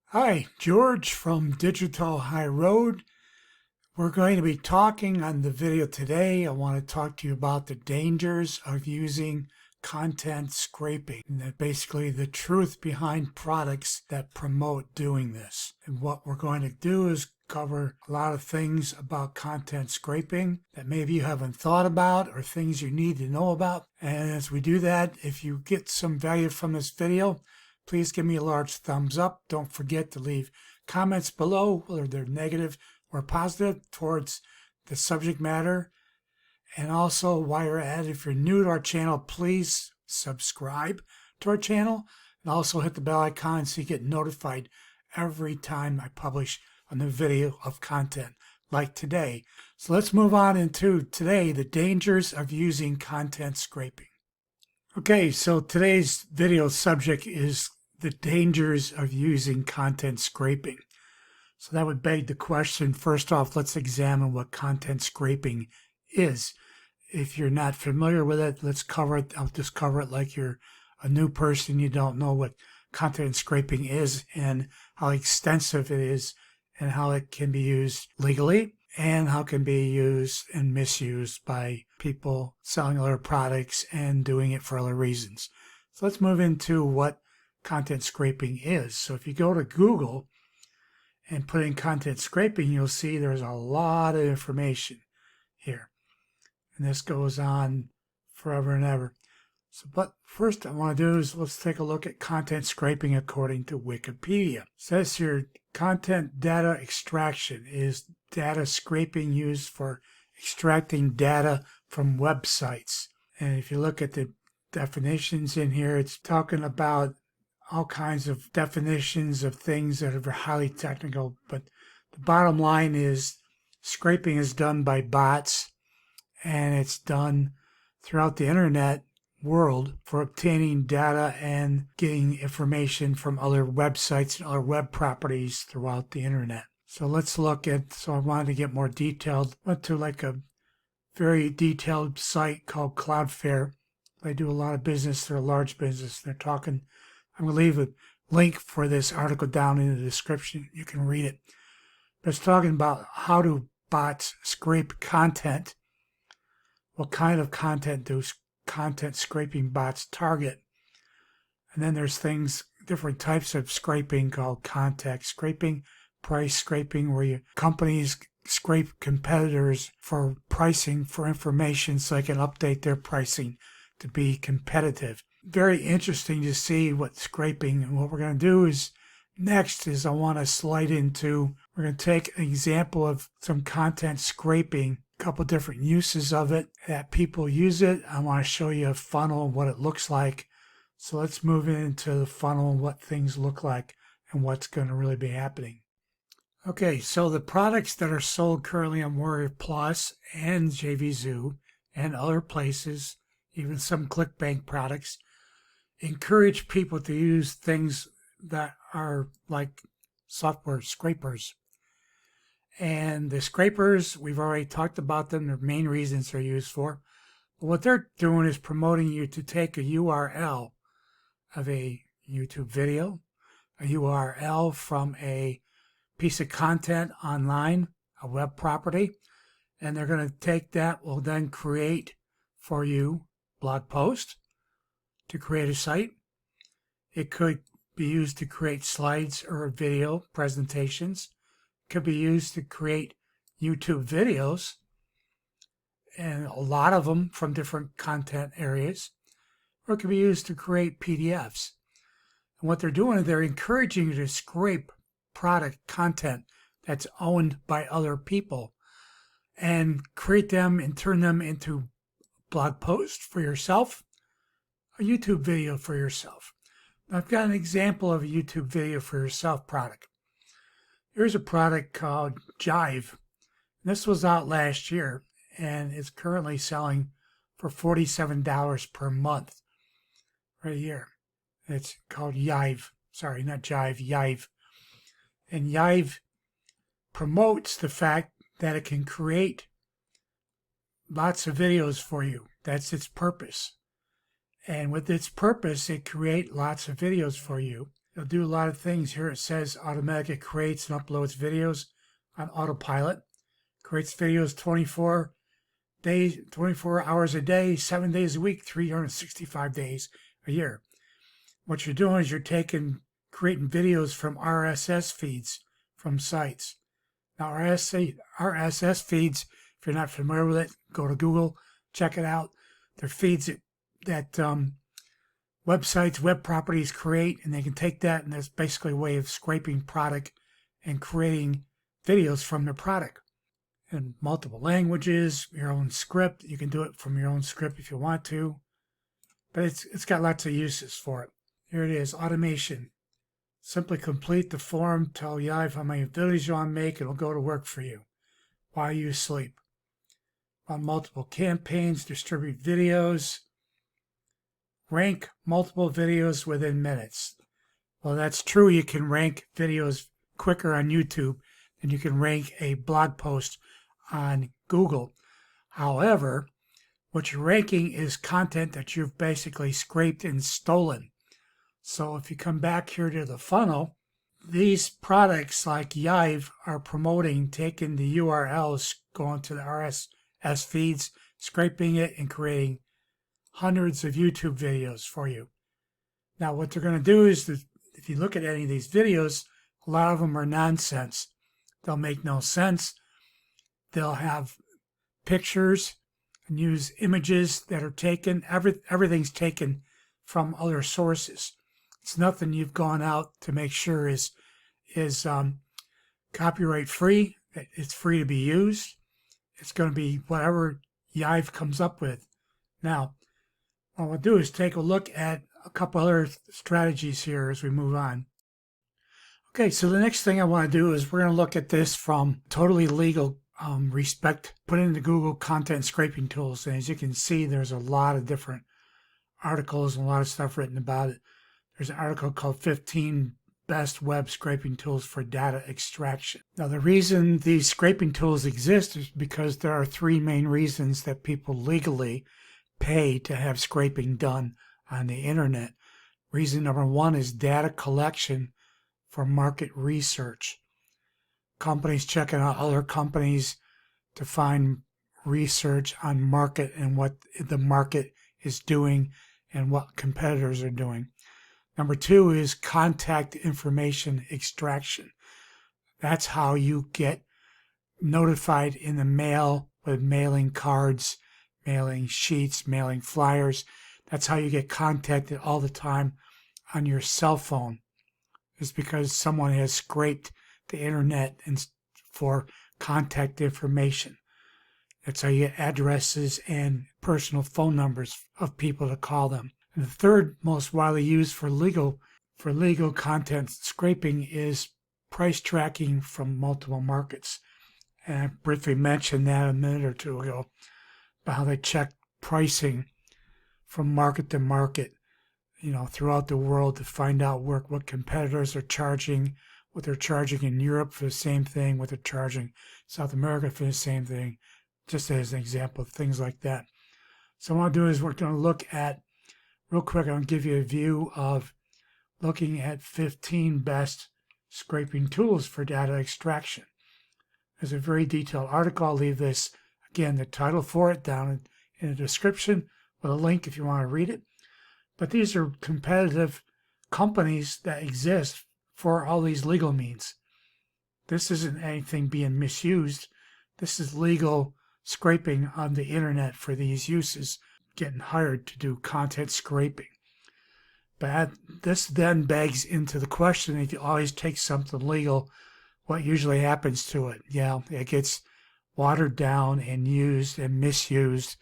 Hi, George from Digital High Road. We're going to be talking on the video today. I want to talk to you about the dangers of using content scraping, and basically the truth behind products that promote doing this. And what we're going to do is cover a lot of things about content scraping that maybe you haven't thought about or things you need to know about. And as we do that, if you get some value from this video, please give me a large thumbs up. Don't forget to leave comments below, whether they're negative or positive, towards the subject matter. And also, while you're at it, if you're new to our channel, please subscribe to our channel and also hit the bell icon so you get notified every time I publish a new video of content like today. So let's move on into today, the dangers of using content scraping. Okay, so today's video subject is the dangers of using content scraping. So that would beg the question, first off, let's examine what content scraping is. If you're not familiar with it, let's cover it. I'll just cover it like you're a new person. You don't know what content scraping is and how extensive it is and how it can be used legally and how it can be used and misused by people selling other products and doing it for other reasons. So let's move into what content scraping is. So if you go to Google and put in content scraping, you'll see there's a lot of information here. And this goes on forever and ever. So, but first I want to do is let's take a look at content scraping according to Wikipedia. It says here, content data extraction is data scraping used for extracting data from websites. And if you look at the definitions in here, it's talking about all kinds of definitions of things that are highly technical. But the bottom line is scraping is done by bots, and it's done throughout the internet world for obtaining data and getting information from other websites and other web properties throughout the internet. So let's look at, so I wanted to get more detailed, went to like a very detailed site called Cloudflare. They do a lot of business, they're a large business. They're talking, I'm going to leave a link for this article down in the description. You can read it. But it's talking about how do bots scrape content. What kind of content do content scraping bots target? And then there's things, different types of scraping called context scraping, price scraping, where companies scrape competitors for pricing, for information so they can update their pricing to be competitive. Very interesting to see what scraping, and what we're going to do is next is I want to slide into, we're going to take an example of some content scraping, a couple different uses of it that people use it. I want to show you a funnel and what it looks like. So let's move into the funnel and what things look like and what's going to really be happening. Okay, so the products that are sold currently on Warrior Plus and Yive Is Used and other places, even some ClickBank products, encourage people to use things that are like software scrapers. And the scrapers, we've already talked about them, the main reasons they're used for. But what they're doing is promoting you to take a URL of a YouTube video, a URL from a piece of content online, a web property, and they're going to take that, will then create for you blog post to create a site. It could be used to create slides or video presentations. It could be used to create YouTube videos, and a lot of them from different content areas, or it could be used to create PDFs. And what they're doing is they're encouraging you to scrape product content that's owned by other people and create them and turn them into blog posts for yourself, a YouTube video for yourself. Now, I've got an example of a YouTube video for yourself product. Here's a product called Yive. This was out last year and it's currently selling for $47 per month right here. It's called Yive. Sorry, not Jive, Yive. And Yive promotes the fact that it can create lots of videos for you. That's its purpose. And with its purpose, it creates lots of videos for you. It'll do a lot of things. Here it says automatically creates and uploads videos on autopilot. Creates videos 24 hours a day, 7 days a week, 365 days a year. What you're doing is you're creating videos from RSS feeds from sites. Now, RSS feeds, if you're not familiar with it, go to Google, check it out. They're feeds that websites, web properties create, and they can take that, and that's basically a way of scraping product and creating videos from their product in multiple languages, your own script. You can do it from your own script if you want to, but it's got lots of uses for it. Here it is, automation. Simply complete the form, tell Yive how many videos you want to make, it'll go to work for you while you sleep. On multiple campaigns, distribute videos, rank multiple videos within minutes. Well, that's true. You can rank videos quicker on YouTube than you can rank a blog post on Google. However, what you're ranking is content that you've basically scraped and stolen. So if you come back here to the funnel, these products like Yive are promoting taking the URLs, going to the RSS feeds, scraping it, and creating hundreds of YouTube videos for you. Now, what they're going to do is that if you look at any of these videos, a lot of them are nonsense. They'll make no sense. They'll have pictures and use images that are taken. Everything's taken from other sources. It's nothing you've gone out to make sure is copyright free. It's free to be used. It's going to be whatever Yive comes up with. Now, what we'll do is take a look at a couple other strategies here as we move on. Okay, so the next thing I want to do is we're going to look at this from totally legal respect. Put into Google content scraping tools, and as you can see, there's a lot of different articles and a lot of stuff written about it. There's an article called 15 Best Web Scraping Tools for Data Extraction. Now, the reason these scraping tools exist is because there are three main reasons that people legally pay to have scraping done on the internet. Reason number one is data collection for market research. Companies checking out other companies to find research on market and what the market is doing and what competitors are doing. Number two is contact information extraction. That's how you get notified in the mail with mailing cards, mailing sheets, mailing flyers. That's how you get contacted all the time on your cell phone. It's because someone has scraped the internet for contact information. That's how you get addresses and personal phone numbers of people to call them. And the third most widely used for legal content scraping is price tracking from multiple markets. And I briefly mentioned that a minute or two ago about how they check pricing from market to market, throughout the world to find out what competitors are charging, what they're charging in Europe for the same thing, what they're charging South America for the same thing, just as an example of things like that. So what I'll do is we're going to look at, real quick, I'm going to give you a view of looking at 15 best scraping tools for data extraction. There's a very detailed article. I'll leave this, again, the title for it down in the description with a link if you want to read it. But these are competitive companies that exist for all these legal means. This isn't anything being misused. This is legal scraping on the internet for these uses, getting hired to do content scraping. But this then begs into the question, if you always take something legal, what usually happens to it? Yeah, it gets watered down and used and misused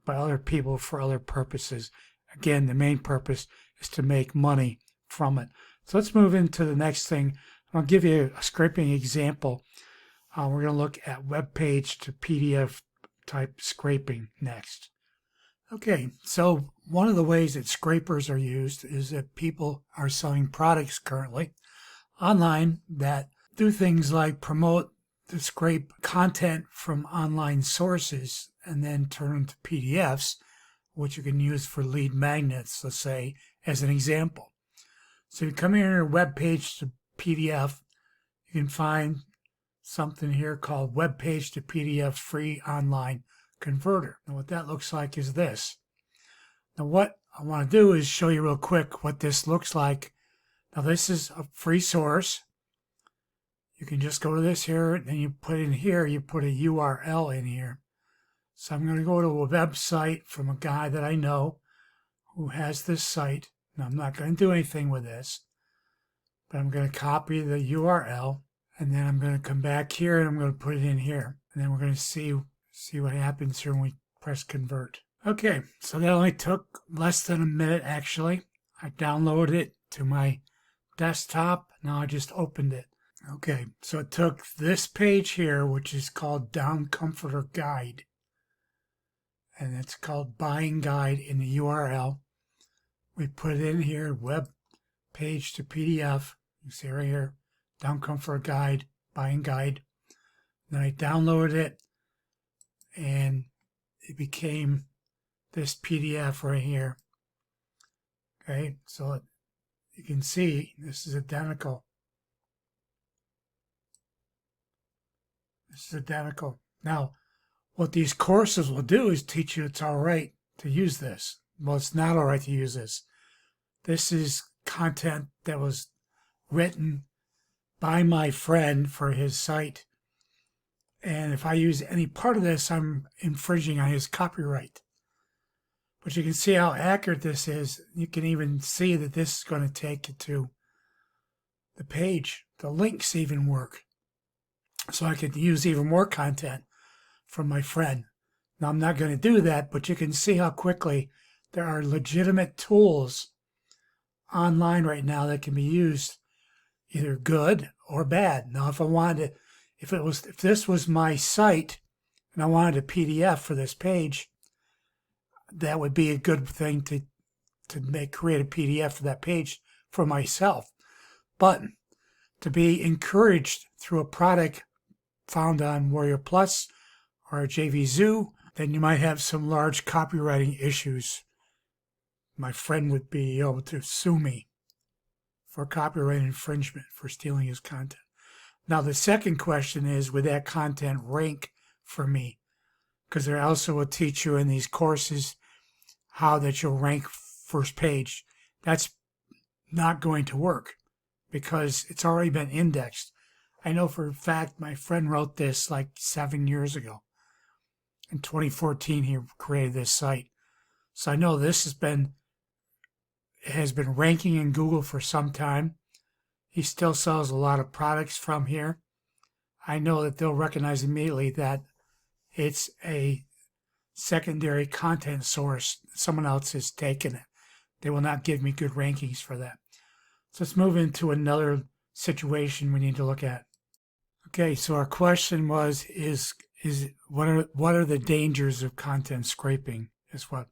by other people for other purposes. Again, the main purpose is to make money from it. So let's move into the next thing. I'll give you a scraping example. We're going to look at web page to PDF type scraping next. Okay, so one of the ways that scrapers are used is that people are selling products currently online that do things like promote to scrape content from online sources and then turn into PDFs, which you can use for lead magnets, let's say, as an example. So you come here to your web page to PDF, you can find something here called web page to PDF free online converter. And what that looks like is this. Now what I want to do is show you real quick what this looks like. Now this is a free source. You can just go to this here, and then you put in here, you put a URL in here. So I'm going to go to a website from a guy that I know who has this site. Now I'm not going to do anything with this, but I'm going to copy the URL, and then I'm going to come back here and I'm going to put it in here. And then we're going to see what happens here when we press convert. Okay, so that only took less than a minute actually. I downloaded it to my desktop. Now I just opened it. Okay, so it took this page here, which is called Down Comforter Guide. And it's called Buying Guide in the URL. We put it in here, web page to PDF. You see right here, Down Comforter Guide, Buying Guide. Then I downloaded it, and it became this PDF right here. Okay, so you can see this is identical. This is identical. Now, what these courses will do is teach you it's all right to use this. Well, it's not all right to use this. This is content that was written by my friend for his site. And if I use any part of this, I'm infringing on his copyright. But you can see how accurate this is. You can even see that this is going to take you to the page. The links even work. So I could use even more content from my friend. Now I'm not going to do that, but you can see how quickly there are legitimate tools online right now that can be used, either good or bad. Now if I wanted to, if this was my site and I wanted a PDF for this page, that would be a good thing to create a PDF for that page for myself. But to be encouraged through a product found on Warrior Plus or JV Zoo, then you might have some large copywriting issues. My friend would be able to sue me for copyright infringement for stealing his content. Now the second question is, would that content rank for me? Because they also will teach you in these courses how that you'll rank first page. That's not going to work because it's already been indexed. I know for a fact my friend wrote this like 7 years ago. In 2014, he created this site. So I know this has been ranking in Google for some time. He still sells a lot of products from here. I know that they'll recognize immediately that it's a secondary content source. Someone else has taken it. They will not give me good rankings for that. So let's move into another situation we need to look at. Okay, so our question was, what are the dangers of content scraping is what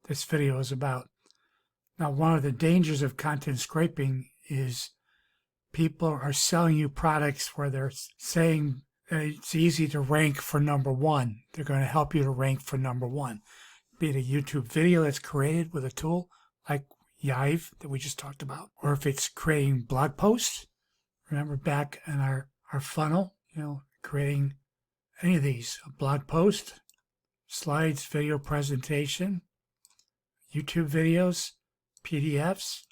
this video is about. Now, one of the dangers of content scraping is people are selling you products where they're saying that it's easy to rank for number one. They're going to help you to rank for number one. Be it a YouTube video that's created with a tool like Yive that we just talked about, or if it's creating blog posts. Remember back in our funnel, creating any of these, a blog post, slides, video presentation, YouTube videos, PDFs.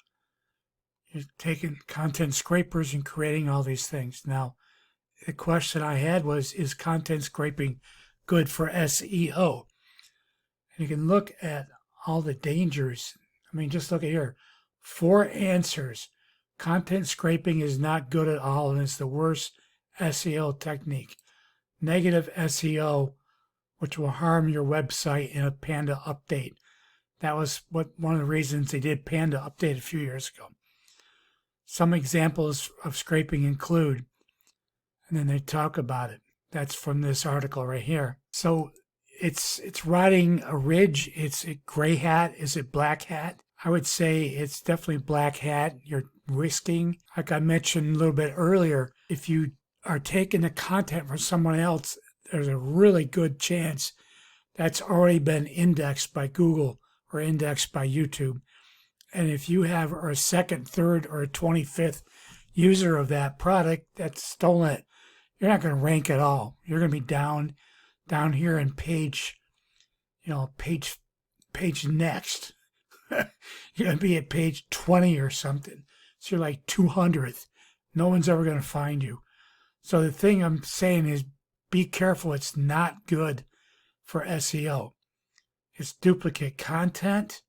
You're taking content scrapers and creating all these things. Now, the question I had was, is content scraping good for SEO? And you can look at all the dangers. I mean, just look at here. 4 answers. Content scraping is not good at all, and it's the worst SEO technique. Negative SEO, which will harm your website in a Panda update. That was one of the reasons they did Panda update a few years ago. Some examples of scraping include, and then they talk about it. That's from this article right here. So it's riding a ridge. It's a gray hat. Is it black hat? I would say it's definitely black hat. You're risking, like I mentioned a little bit earlier, if you are taking the content from someone else, there's a really good chance that's already been indexed by Google or indexed by YouTube. And if you have a second, third, or a 25th user of that product that's stolen it, you're not going to rank at all. You're going to be down here in page next. You're going to be at page 20 or something. So you're like 200th. No one's ever going to find you. So the thing I'm saying is be careful. It's not good for SEO. It's duplicate content,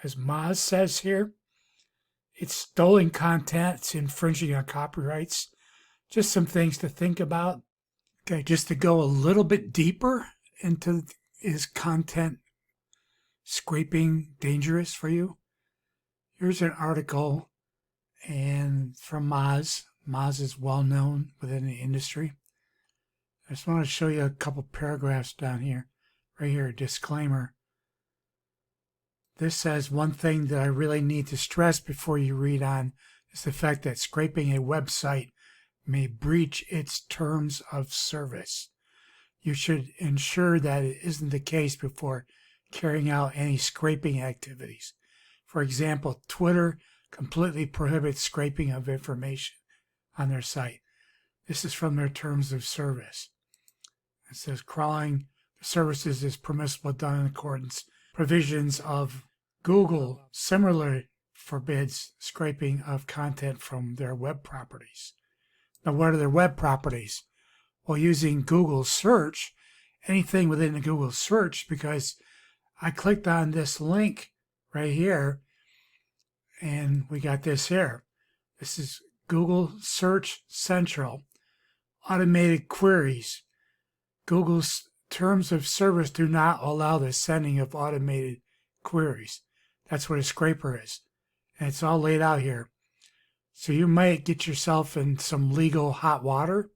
as Moz says here. It's stolen content. It's infringing on copyrights. Just some things to think about. Okay, just to go a little bit deeper into, is content scraping dangerous for you? Here's an article and from Moz. Moz is well known within the industry. I just want to show you a couple paragraphs down here. Right here, disclaimer. This says, one thing that I really need to stress before you read on is the fact that scraping a website may breach its terms of service. You should ensure that it isn't the case before carrying out any scraping activities. For example, Twitter completely prohibits scraping of information on their site. This is from their terms of service. It says crawling the services is permissible done in accordance provisions of Google. Similarly forbids scraping of content from their web properties. Now, what are their web properties? Well, using Google search, anything within the Google search, because I clicked on this link right here and we got this here. This is Google Search Central, automated queries. Google's terms of service do not allow the sending of automated queries. That's what a scraper is. And it's all laid out here. So you might get yourself in some legal hot water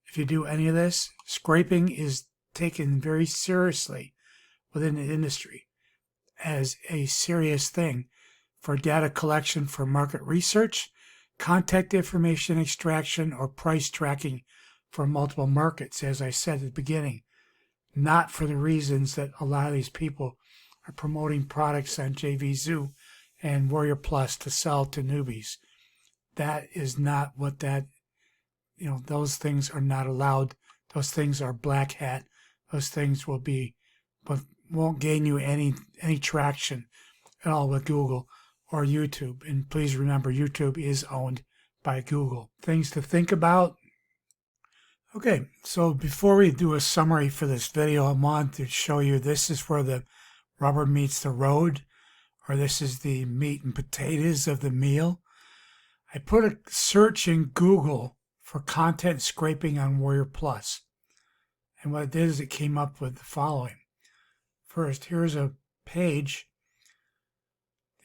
if you do any of this. Scraping is taken very seriously within the industry as a serious thing for data collection for market research, contact information extraction, or price tracking for multiple markets, as I said at the beginning, not for the reasons that a lot of these people are promoting products on JVZoo and Warrior Plus to sell to newbies. That is not what that, those things are not allowed. Those things are black hat. Those things won't gain you any traction at all with Google or YouTube. And please remember, YouTube is owned by Google. Things to think about. Okay, so before we do a summary for this video, I want to show you this is where the rubber meets the road, or this is the meat and potatoes of the meal. I put a search in Google for content scraping on Warrior Plus. And what it did is it came up with the following. First, here's a page.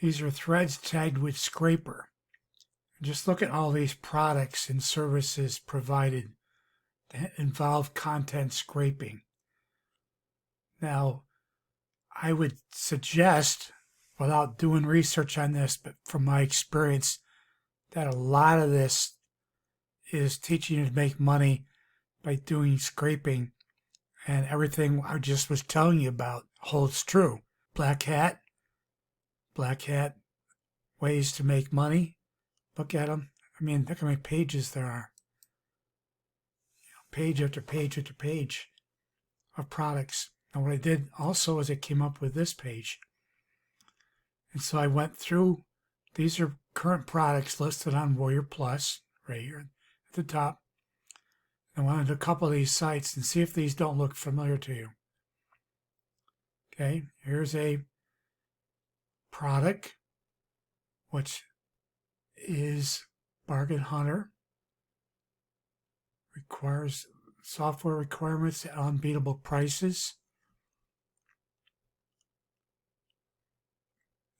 These are threads tagged with scraper. Just look at all these products and services provided that involve content scraping. Now, I would suggest, without doing research on this, but from my experience, that a lot of this is teaching you to make money by doing scraping, and everything I just was telling you about holds true. Black hat ways to make money. Look at them. I mean, look how many pages there are. Page after page after page of products. And what I did also is I came up with this page. And so I went through, these are current products listed on Warrior Plus, right here at the top. I went to a couple of these sites and see if these don't look familiar to you. Okay, here's a product, which is Bargain Hunter. Requires software requirements at unbeatable prices.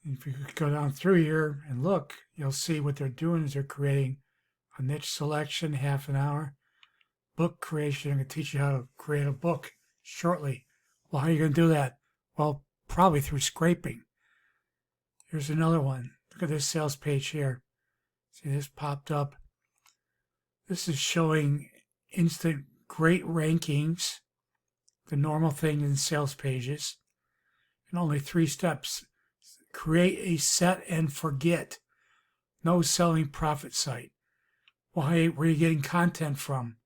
If you go down through here and look, you'll see what they're doing is they're creating a niche selection, half an hour. Book creation. I'm going to teach you how to create a book shortly. Well, how are you going to do that? Well, probably through scraping. Here's another one. Look at this sales page here. See, this popped up. This is showing instant great rankings, the normal thing in sales pages, and only 3 steps. create a set and forget, no selling profit site. Well, hey, where are you getting content from?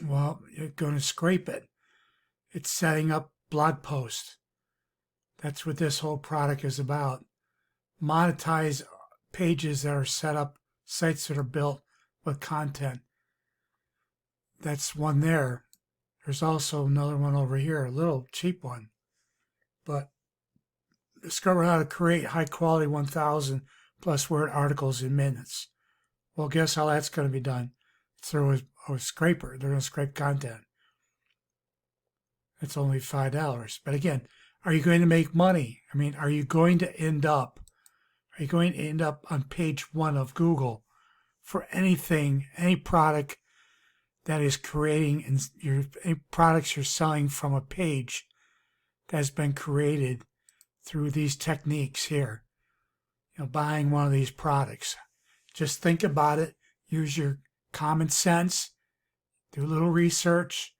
Well, you're going to scrape it. It's setting up blog posts. That's what this whole product is about. Monetize pages that are set up, sites that are built with content. That's one there. There's also another one over here, a little cheap one. But discover how to create high quality 1,000 plus word articles in minutes. Well, guess how that's going to be done? It's through a scraper. They're going to scrape content. It's only $5. But again, are you going to make money? I mean, are you going to end up on page 1 of Google for anything, any product that is creating any products you're selling from a page that has been created through these techniques here? Buying one of these products. Just think about it. Use your common sense. Do a little research.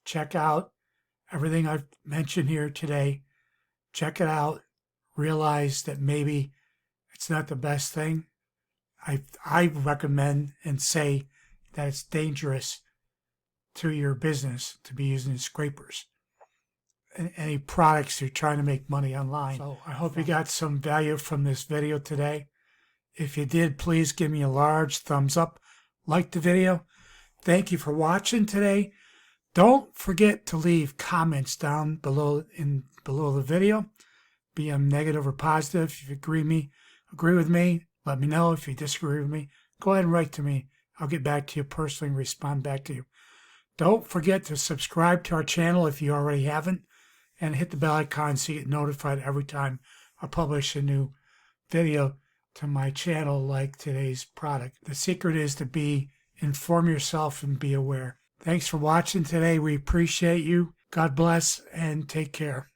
Check out everything I've mentioned here today. Check it out. Realize that maybe it's not the best thing. I recommend and say that it's dangerous to your business to be using scrapers and any products you're trying to make money online. So I hope you got some value from this video today. If you did, please give me a large thumbs up. Like the video. Thank you for watching today. Don't forget to leave comments down below the video. Be them negative or positive. If you agree with me, let me know. If you disagree with me, go ahead and write to me. I'll get back to you personally and respond back to you. Don't forget to subscribe to our channel if you already haven't, and hit the bell icon so you get notified every time I publish a new video to my channel like today's product. The secret is to inform yourself and be aware. Thanks for watching today. We appreciate you. God bless and take care.